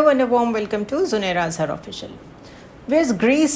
Hello and a warm welcome to Zunaira Azhar Official. Whereas Greece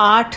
8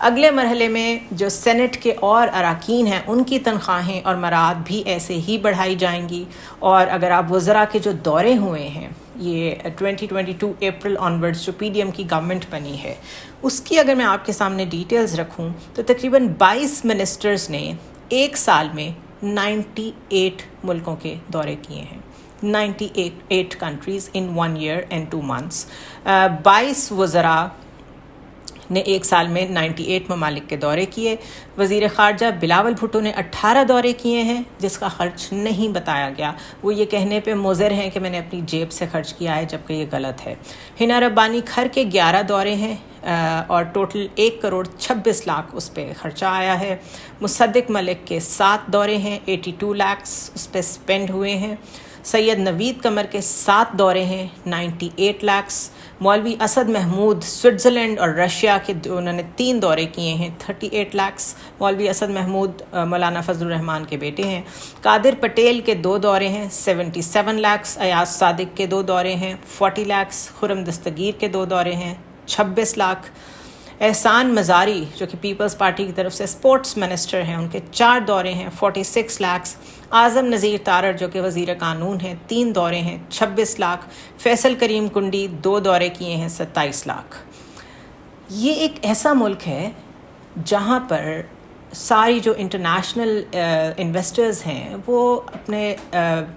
اگلے مرحلے میں جو سینٹ کے اور اراکین ہیں ان کی تنخواہیں اور مراعات بھی ایسے ہی بڑھائی جائیں گی. اور اگر آپ وزراء کے جو دورے ہوئے ہیں یہ 2022 اپریل آنورڈز جو پی ڈی ایم کی گورنمنٹ بنی ہے اس کی اگر میں آپ کے سامنے ڈیٹیلز رکھوں تو تقریباً 22 منسٹرز نے ایک سال میں 98 ملکوں کے دورے کیے ہیں. 98 countries in 1 year and 2 months. 22 وزراء نے ایک سال میں 98 ممالک کے دورے کیے. وزیر خارجہ بلاول بھٹو نے 18 دورے کیے ہیں جس کا خرچ نہیں بتایا گیا. وہ یہ کہنے پہ مضر ہیں کہ میں نے اپنی جیب سے خرچ کیا ہے جبکہ یہ غلط ہے. ہنا ربانی کھر کے 11 دورے ہیں اور ٹوٹل 1,26,00,000 اس پہ خرچہ آیا ہے. مصدق ملک کے 7 دورے ہیں، 82 لاکھ اس پہ اسپینڈ ہوئے ہیں. سید نوید قمر کے 7 دورے ہیں، 98 لاکھ. مولوی اسد محمود سوئٹزرلینڈ اور رشیا کے انہوں نے 3 دورے کیے ہیں، 38 لاکھ. مولوی اسد محمود مولانا فضل الرحمان کے بیٹے ہیں. قادر پٹیل کے 2 دورے ہیں، 77 لاکھ. ایاز صادق کے 2 دورے ہیں، 40 لاکھ. خرم دستگیر کے 2 دورے ہیں، 26 لاکھ. احسان مزاری جو کہ پیپلز پارٹی کی طرف سے اسپورٹس منسٹر ہیں ان کے 4 دورے ہیں، 46 لاکھ. اعظم نذیر تارڑ جو کہ وزیر قانون ہیں 3 دورے ہیں، 26 لاکھ. فیصل کریم کنڈی 2 دورے کیے ہیں، 27 لاکھ. یہ ایک ایسا ملک ہے جہاں پر ساری جو انٹرنیشنل انویسٹرز ہیں وہ اپنے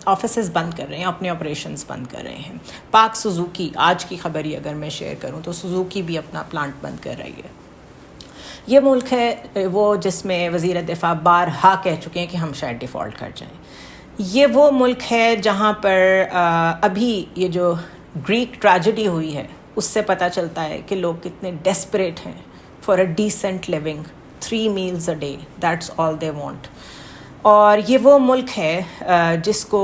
آفیسز بند کر رہے ہیں، اپنے آپریشنز بند کر رہے ہیں. پاک سوزوکی آج کی خبر ہی اگر میں شیئر کروں تو سوزوکی بھی اپنا پلانٹ بند کر رہی ہے. یہ ملک ہے وہ جس میں وزیر دفاع بارہا کہہ چکے ہیں کہ ہم شاید ڈیفالٹ کر جائیں. یہ وہ ملک ہے جہاں پر ابھی یہ جو گریک ٹریجڈی ہوئی ہے اس سے پتہ چلتا ہے کہ لوگ کتنے ڈیسپریٹ ہیں for a decent living. 3 meals a day, that's all they want. اور یہ وہ ملک ہے جس کو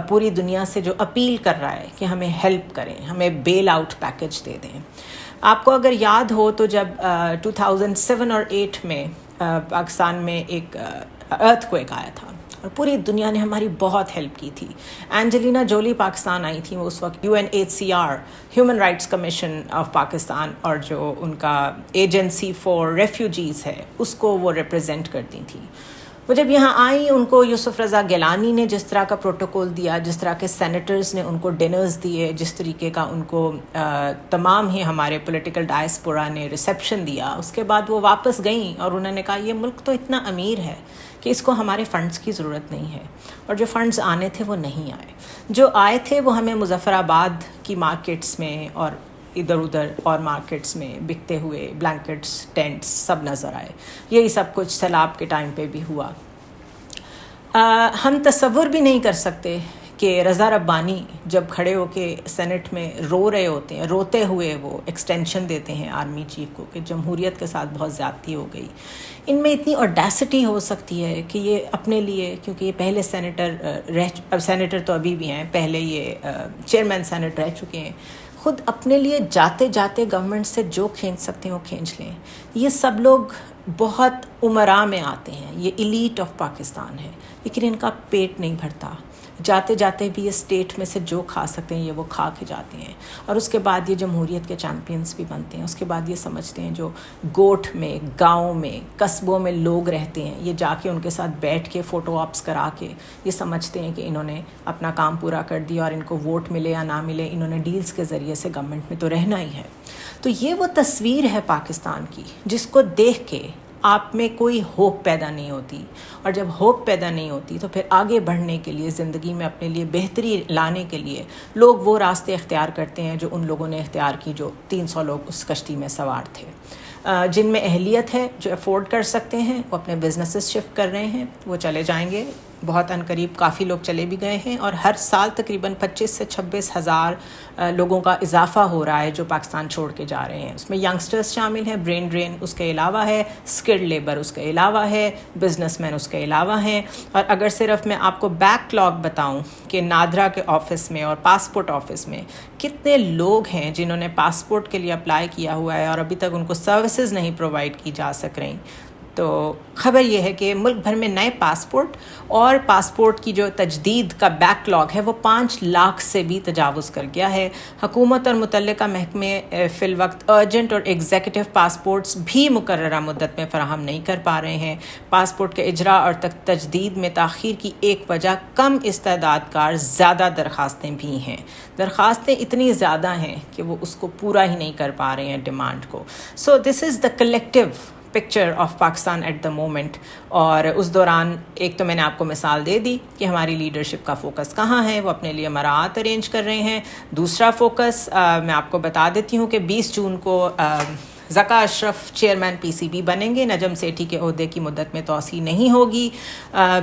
پوری دنیا سے جو اپیل کر رہا ہے کہ ہمیں ہیلپ کریں، ہمیں بیل آؤٹ پیکج دے دیں. آپ کو اگر یاد ہو تو جب 2007 اور 8 میں پاکستان میں ایک ارتھ کویک آیا تھا اور پوری دنیا نے ہماری بہت ہیلپ کی تھی. اینجلینا جولی پاکستان آئی تھیں، وہ اس وقت UNHCR human rights commission of Pakistan اور جو ان کا ایجنسی فار ریفیوجیز ہے اس کو وہ ریپرزینٹ کرتی تھیں. وہ جب یہاں آئیں ان کو یوسف رضا گیلانی نے جس طرح کا پروٹوکول دیا، جس طرح کے سینیٹرز نے ان کو ڈنرز دیے، جس طریقے کا ان کو تمام ہی ہمارے پولیٹیکل ڈائسپورا نے ریسیپشن دیا، اس کے بعد وہ واپس گئیں اور انہوں نے کہا یہ ملک تو اتنا امیر ہے کہ اس کو ہمارے فنڈز کی ضرورت نہیں ہے. اور جو فنڈز آنے تھے وہ نہیں آئے. جو آئے تھے وہ ہمیں مظفر آباد کی مارکیٹس میں اور ادھر ادھر اور مارکیٹس میں بکتے ہوئے بلینکٹس، ٹینٹس سب نظر آئے. یہی سب کچھ سیلاب کے ٹائم پہ بھی ہوا. ہم تصور بھی نہیں کر سکتے کہ رضا ربانی جب کھڑے ہو کے سینٹ میں رو رہے ہوتے ہیں، روتے ہوئے وہ ایکسٹینشن دیتے ہیں آرمی چیف کو کہ جمہوریت کے ساتھ بہت زیادتی ہو گئی. ان میں اتنی اوڈیسٹی ہو سکتی ہے کہ یہ اپنے لیے، کیونکہ یہ پہلے سینیٹر تو ابھی بھی ہیں، پہلے یہ چیئرمین سینٹ رہ چکے ہیں، خود اپنے لیے جاتے جاتے گورنمنٹ سے جو کھینچ سکتے ہیں وہ کھینچ لیں. یہ سب لوگ بہت عمراء میں آتے ہیں، یہ ایلیٹ آف پاکستان ہے، لیکن ان کا پیٹ نہیں بھرتا. جاتے جاتے بھی یہ اسٹیٹ میں سے جو کھا سکتے ہیں یہ وہ کھا کے جاتے ہیں. اور اس کے بعد یہ جمہوریت کے چیمپئنس بھی بنتے ہیں. اس کے بعد یہ سمجھتے ہیں جو گوٹھ میں، گاؤں میں، قصبوں میں لوگ رہتے ہیں، یہ جا کے ان کے ساتھ بیٹھ کے فوٹو آپس کرا کے یہ سمجھتے ہیں کہ انہوں نے اپنا کام پورا کر دیا اور ان کو ووٹ ملے یا نہ ملے انہوں نے ڈیلز کے ذریعے سے گورنمنٹ میں تو رہنا ہی ہے. تو یہ وہ تصویر ہے پاکستان کی جس کو دیکھ کے آپ میں کوئی ہوپ پیدا نہیں ہوتی. اور جب ہوپ پیدا نہیں ہوتی تو پھر آگے بڑھنے کے لیے، زندگی میں اپنے لیے بہتری لانے کے لیے لوگ وہ راستے اختیار کرتے ہیں جو ان لوگوں نے اختیار کی جو 300 لوگ اس کشتی میں سوار تھے. جن میں اہلیت ہے، جو افورڈ کر سکتے ہیں، وہ اپنے بزنسز شفٹ کر رہے ہیں، وہ چلے جائیں گے. بہت عن قریب کافی لوگ چلے بھی گئے ہیں اور ہر سال تقریباً 25 سے 26 ہزار لوگوں کا اضافہ ہو رہا ہے جو پاکستان چھوڑ کے جا رہے ہیں. اس میں ینگسٹرز شامل ہیں، برین ڈرین اس کے علاوہ ہے، اسکلڈ لیبر اس کے علاوہ ہے، بزنس مین اس کے علاوہ ہیں. اور اگر صرف میں آپ کو بیک لاگ بتاؤں کہ نادرا کے آفس میں اور پاسپورٹ آفس میں کتنے لوگ ہیں جنہوں نے پاسپورٹ کے لیے اپلائی کیا ہوا ہے اور ابھی تک ان کو سروسز نہیں پرووائڈ کی جا سک رہی، تو خبر یہ ہے کہ ملک بھر میں نئے پاسپورٹ اور پاسپورٹ کی جو تجدید کا بیک لاگ ہے وہ 5 لاکھ سے بھی تجاوز کر گیا ہے. حکومت اور متعلقہ محکمے فی الوقت ارجنٹ اور ایگزیکٹو پاسپورٹس بھی مقررہ مدت میں فراہم نہیں کر پا رہے ہیں. پاسپورٹ کے اجرا اور تجدید میں تاخیر کی ایک وجہ کم استعداد کار زیادہ درخواستیں بھی ہیں. درخواستیں اتنی زیادہ ہیں کہ وہ اس کو پورا ہی نہیں کر پا رہے ہیں ڈیمانڈ کو. So this is the collective picture of Pakistan at the moment. اور اس دوران ایک تو میں نے آپ کو مثال دے دی کہ ہماری لیڈرشپ کا فوکس کہاں ہے، وہ اپنے لیے مراعات ارینج کر رہے ہیں. دوسرا فوکس میں آپ کو بتا دیتی ہوں کہ 20 جون کو ذکا اشرف چیئرمین پی سی بی بنیں گے. نجم سیٹھی کے عہدے کی مدت میں توسیع نہیں ہوگی.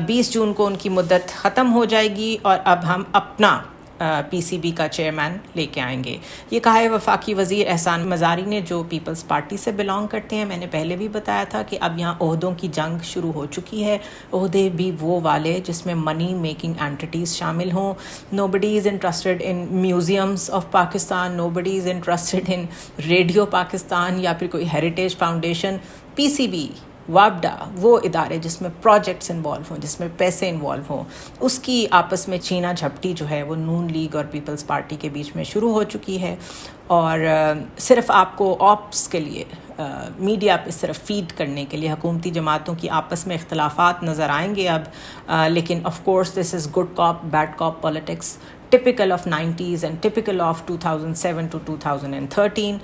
20 جون کو ان کی مدت ختم ہو جائے گی اور اب ہم اپنا پی سی بی کا چیئرمین لے کے آئیں گے. یہ کہا ہے وفاقی وزیر احسان مزاری نے جو پیپلز پارٹی سے بلانگ کرتے ہیں. میں نے پہلے بھی بتایا تھا کہ اب یہاں عہدوں کی جنگ شروع ہو چکی ہے. عہدے بھی وہ والے جس میں منی میکنگ اینٹیز شامل ہوں. Nobody is interested in museums of Pakistan, nobody is interested in radio Pakistan یا پھر کوئی heritage foundation. P C B, وابڈا، وہ ادارے جس میں پروجیکٹس انوالو ہوں، جس میں پیسے انوالو ہوں، اس کی آپس میں چھینا جھپٹی جو ہے وہ نون لیگ اور پیپلز پارٹی کے بیچ میں شروع ہو چکی ہے. اور صرف آپ کو آپس کے لیے میڈیا پہ صرف فیڈ کرنے کے لیے حکومتی جماعتوں کی آپس میں اختلافات نظر آئیں گے اب. لیکن of course this is good cop bad cop politics, typical of 90s and typical of 2007 to 2013.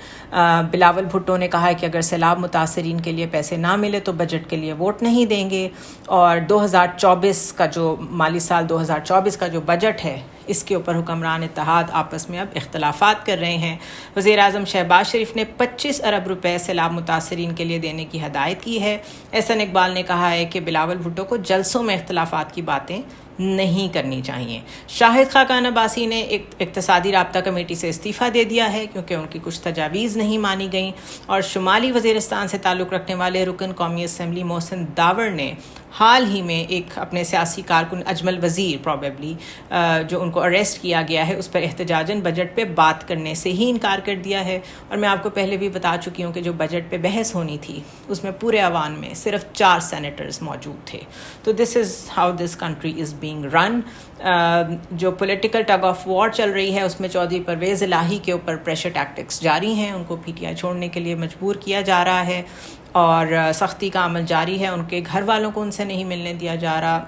Bilawal Bhutto نے کہا ہے کہ اگر سیلاب متاثرین کے لیے پیسے نہ ملے تو بجٹ کے لیے ووٹ نہیں دیں گے. اور 2024 کا جو مالی سال 2024 کا جو بجٹ ہے اس کے اوپر حکمران اتحاد آپس میں اب اختلافات کر رہے ہیں. وزیر اعظم شہباز شریف نے 25 ارب روپے سیلاب متاثرین کے لیے دینے کی ہدایت کی ہے. احسن اقبال نے کہا ہے کہ بلاول بھٹو کو جلسوں میں اختلافات کی باتیں نہیں کرنی چاہیے. شاہد خاقان عباسی نے ایک اقتصادی رابطہ کمیٹی سے استعفیٰ دے دیا ہے کیونکہ ان کی کچھ تجاویز نہیں مانی گئیں. اور شمالی وزیرستان سے تعلق رکھنے والے رکن قومی اسمبلی محسن داور نے حال ہی میں ایک اپنے سیاسی کارکن اجمل وزیر پروبیبلی جو ان کو اریسٹ کیا گیا ہے اس پر احتجاجاً بجٹ پہ بات کرنے سے ہی انکار کر دیا ہے. اور میں آپ کو پہلے بھی بتا چکی ہوں کہ جو بجٹ پہ بحث ہونی تھی اس میں پورے ایوان میں صرف 4 سینیٹرز موجود تھے. تو this is how this country is being run. جو پولیٹیکل ٹگ آف وار چل رہی ہے اس میں چودھری پرویز الہی کے اوپر پریشر ٹیکٹکس جاری ہیں. ان کو پی ٹی آئی چھوڑنے کے لیے مجبور کیا جا رہا ہے اور سختی کا عمل جاری ہے. ان کے گھر والوں کو ان سے نہیں ملنے دیا جا رہا.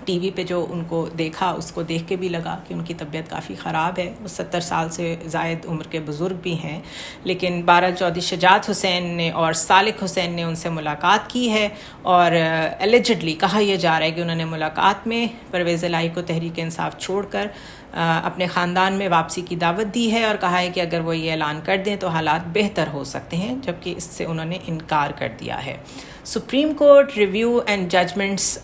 ٹی وی پہ جو ان کو دیکھا اس کو دیکھ کے بھی لگا کہ ان کی طبیعت کافی خراب ہے. وہ 70 سال سے زائد عمر کے بزرگ بھی ہیں. لیکن بہرحال چودھری شجاعت حسین نے اور سالک حسین نے ان سے ملاقات کی ہے اور ایلیجڈلی کہا یہ جا رہا ہے کہ انہوں نے ملاقات میں پرویز الہی کو تحریک انصاف چھوڑ کر اپنے خاندان میں واپسی کی دعوت دی ہے اور کہا ہے کہ اگر وہ یہ اعلان کر دیں تو حالات بہتر ہو سکتے ہیں، جبکہ اس سے انہوں نے انکار کر دیا ہے. Supreme court review and judgments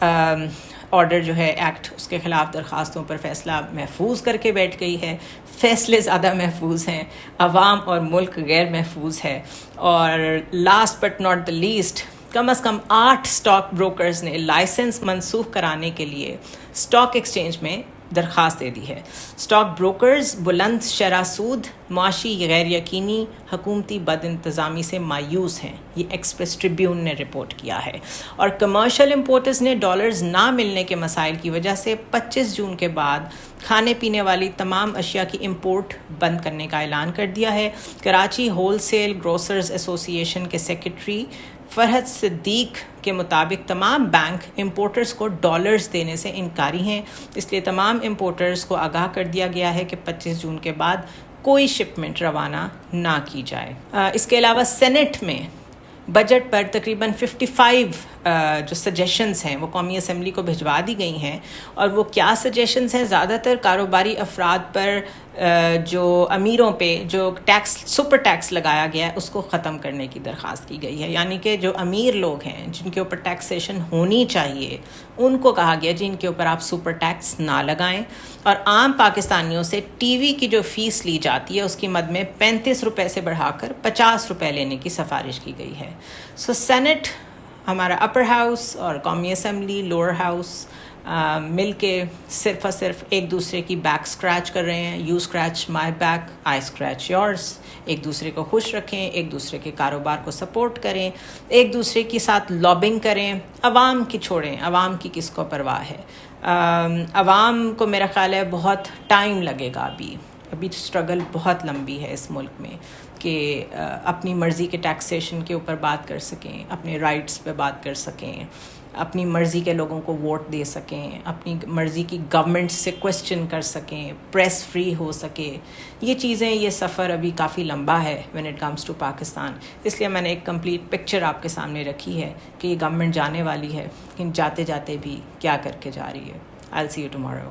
order جو ہے ایکٹ، اس کے خلاف درخواستوں پر فیصلہ محفوظ کر کے بیٹھ گئی ہے. فیصلے زیادہ محفوظ ہیں، عوام اور ملک غیر محفوظ ہے. اور last but not the least, کم از کم 8 اسٹاک بروکرز نے لائسنس منسوخ کرانے کے لیے اسٹاک ایکسچینج میں درخواست دے دی ہے. اسٹاک بروکرز بلند شرح سود، معاشی غیر یقینی، حکومتی بد انتظامی سے مایوس ہیں، یہ ایکسپریس ٹریبیون نے رپورٹ کیا ہے. اور کمرشل امپورٹرز نے ڈالرز نہ ملنے کے مسائل کی وجہ سے 25 جون کے بعد کھانے پینے والی تمام اشیاء کی امپورٹ بند کرنے کا اعلان کر دیا ہے. کراچی ہول سیل گروسرز ایسوسی ایشن کے سیکرٹری فرحت صدیق کے مطابق تمام بینک امپورٹرز کو ڈالرز دینے سے انکاری ہیں، اس لیے تمام امپورٹرز کو آگاہ کر دیا گیا ہے کہ 25 جون کے بعد کوئی شپمنٹ روانہ نہ کی جائے. اس کے علاوہ سینٹ میں بجٹ پر تقریباً 55 جو سجیشنز ہیں وہ قومی اسمبلی کو بھجوا دی گئی ہیں. اور وہ کیا سجیشنز ہیں؟ زیادہ تر کاروباری افراد پر جو امیروں پہ جو ٹیکس سپر ٹیکس لگایا گیا ہے اس کو ختم کرنے کی درخواست کی گئی ہے. یعنی کہ جو امیر لوگ ہیں جن کے اوپر ٹیکسیشن ہونی چاہیے ان کو کہا گیا جن کے اوپر آپ سپر ٹیکس نہ لگائیں. اور عام پاکستانیوں سے ٹی وی کی جو فیس لی جاتی ہے اس کی مد میں 35 روپے سے بڑھا کر 50 روپے لینے کی سفارش کی گئی ہے. سو سینٹ، ہمارا اپر ہاؤس اور قومی اسمبلی لوور ہاؤس مل کے صرف اور صرف ایک دوسرے کی بیک اسکریچ کر رہے ہیں. You scratch my back, I scratch yours. ایک دوسرے کو خوش رکھیں, ایک دوسرے کے کاروبار کو سپورٹ کریں, ایک دوسرے کے ساتھ لابنگ کریں. عوام کی چھوڑیں, عوام کی کس کو پرواہ ہے. عوام کو میرا خیال ہے بہت ٹائم لگے گا. ابھی اسٹرگل بہت لمبی ہے اس ملک میں کہ اپنی مرضی کے ٹیکسیشن کے اوپر بات کر سکیں, اپنے رائٹس پہ بات کر سکیں, اپنی مرضی کے لوگوں کو ووٹ دے سکیں, اپنی مرضی کی گورنمنٹ سے کوسچن کر سکیں, پریس فری ہو سکے. یہ چیزیں, یہ سفر ابھی کافی لمبا ہے when it comes to Pakistan. اس لیے میں نے ایک کمپلیٹ پکچر آپ کے سامنے رکھی ہے کہ یہ گورنمنٹ جانے والی ہے, لیکن جاتے جاتے بھی کیا کر کے جا رہی ہے. I'll see you tomorrow.